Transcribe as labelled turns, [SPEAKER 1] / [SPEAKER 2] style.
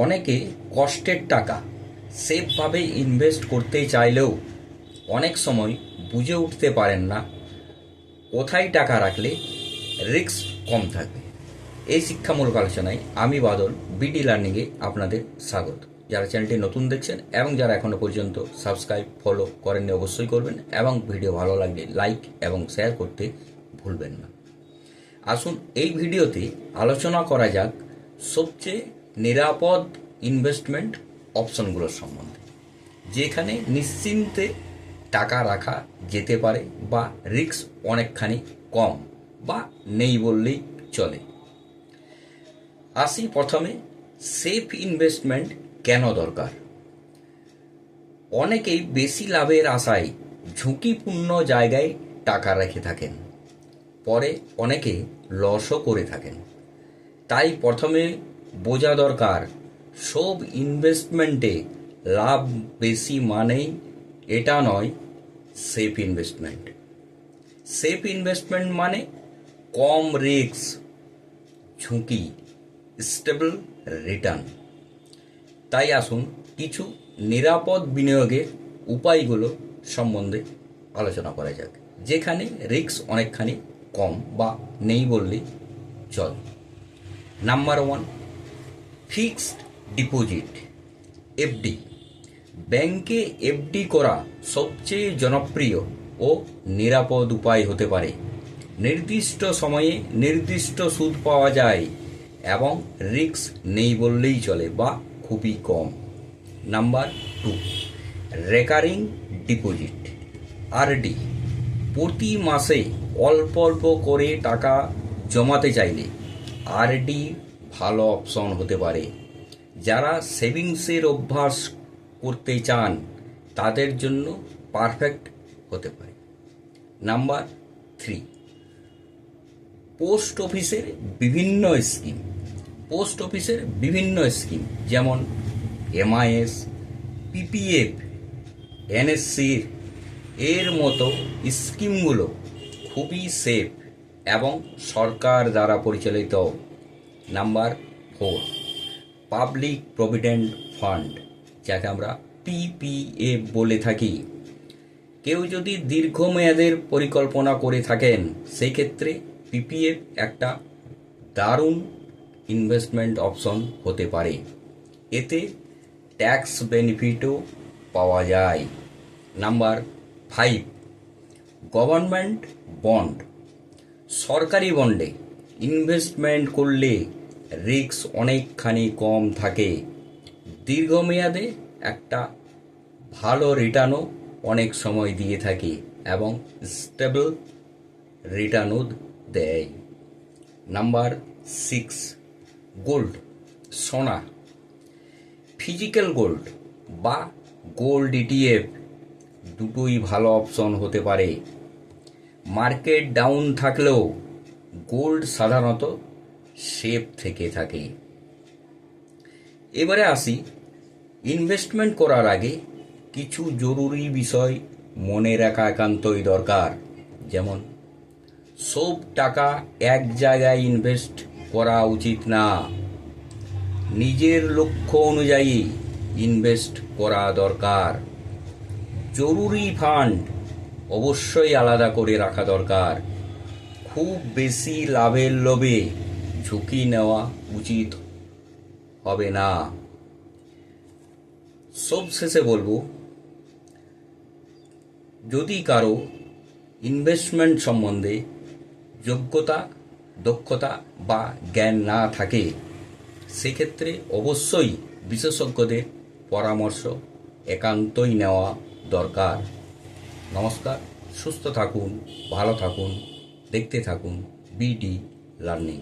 [SPEAKER 1] অনেকে কষ্টের টাকা সেফভাবে ইনভেস্ট করতে চাইলেও অনেক সময় বুঝে উঠতে পারেন না কোথায় টাকা রাখলে রিস্ক কম থাকবে। এই শিক্ষামূলক আলোচনায় আমি বাদল বিডি লার্নিংয়ে আপনাদের স্বাগত। যারা চ্যানেলটি নতুন দেখছেন এবং যারা এখনও পর্যন্ত সাবস্ক্রাইব ফলো করেননি অবশ্যই করবেন এবং ভিডিও ভালো লাগলে লাইক এবং শেয়ার করতে ভুলবেন না। আসুন এই ভিডিওতে আলোচনা করা যাক সবচেয়ে নিরাপদ ইনভেস্টমেন্ট অপশনগুলোর সম্বন্ধে, যেখানে নিশ্চিন্তে টাকা রাখা যেতে পারে বা রিস্ক অনেকখানি কম বা নেই বললেই চলে। আসি প্রথমে সেফ ইনভেস্টমেন্ট কেন দরকার। অনেকেই বেশি লাভের আশায় ঝুঁকিপূর্ণ জায়গায় টাকা রেখে থাকেন, পরে অনেকে লসও করে থাকেন। তাই প্রথমে বোঝা দরকার সব ইনভেস্টমেন্টে লাভ বেশি মানেই এটা নয় সেফ ইনভেস্টমেন্ট। সেফ ইনভেস্টমেন্ট মানে কম রিস্ক, ঝুঁকি, স্টেবল রিটার্ন। তাই আসুন কিছু নিরাপদ বিনিয়োগের উপায়গুলো সম্বন্ধে আলোচনা করা যাক, যেখানে রিস্ক অনেকখানি কম বা নেই বললেই চল। Number 1, fixed deposit FD. ব্যাংকে এফডি করা সবচেয়ে জনপ্রিয় ও নিরাপদ উপায় হতে পারে। নির্দিষ্ট সময়ে নির্দিষ্ট সুদ পাওয়া যায় এবং রিস্ক নেই বললেই চলে বা খুবই কম। Number 2, recurring deposit RD. প্রতি মাসে অল্প অল্প করে টাকা জমাতে চাইলে আরডি ভালো অপশন হতে পারে। যারা সেভিংসের অভ্যাস করতে চান তাদের জন্য পারফেক্ট হতে পারে। নাম্বার 3, পোস্ট অফিসের বিভিন্ন স্কিম। পোস্ট অফিসের বিভিন্ন স্কিম যেমন এমআইএস, পিপিএফ, এনএসসি এর মতো স্কিমগুলো খুবই সেফ এবং সরকার দ্বারা পরিচালিত। নাম্বার 4, পাবলিক প্রভিডেন্ট ফান্ড, যাকে আমরা পিপিএফ বলে থাকি। কেউ যদি দীর্ঘমেয়াদের পরিকল্পনা করে থাকেন সেই ক্ষেত্রে পিপিএফ একটা দারুণ ইনভেস্টমেন্ট অপশন হতে পারে। এতে ট্যাক্স বেনিফিটও পাওয়া যায়। Number 5, government bond. সরকারি বন্ডে ইনভেস্টমেন্ট করলে রিস্ক অনেকখানি কম থাকে। দীর্ঘমেয়াদে একটা ভালো রিটার্নও অনেক সময় দিয়ে থাকে এবং স্টেবল রিটার্নও দেয়। নাম্বার 6, গোল্ড, সোনা। ফিজিক্যাল গোল্ড বা গোল্ড ইটিএফ দুটোই ভালো অপশন হতে পারে। মার্কেট ডাউন থাকলেও গোল্ড সাধারণত সেফ থেকে থাকে। এবারে আসি ইনভেস্টমেন্ট করার আগে কিছু জরুরি বিষয় মনে রাখা একান্তই দরকার। যেমন সব টাকা এক জায়গায় ইনভেস্ট করা উচিত না। নিজের লক্ষ্য অনুযায়ী ইনভেস্ট করা দরকার। জরুরি ফান্ড অবশ্যই আলাদা করে রাখা দরকার। খুব বেশি লাভের লোভে ঝুঁকি নেওয়া উচিত হবে না। সব শেষে বলবো, যদি কারো ইনভেস্টমেন্ট সম্বন্ধে যোগ্যতা, দক্ষতা বা জ্ঞান না থাকে সেক্ষেত্রে অবশ্যই বিশেষজ্ঞদের পরামর্শ একান্তই নেওয়া দরকার। নমস্কার, সুস্থ থাকুন, ভালো থাকুন, দেখতে থাকুন বিডি লার্নিং।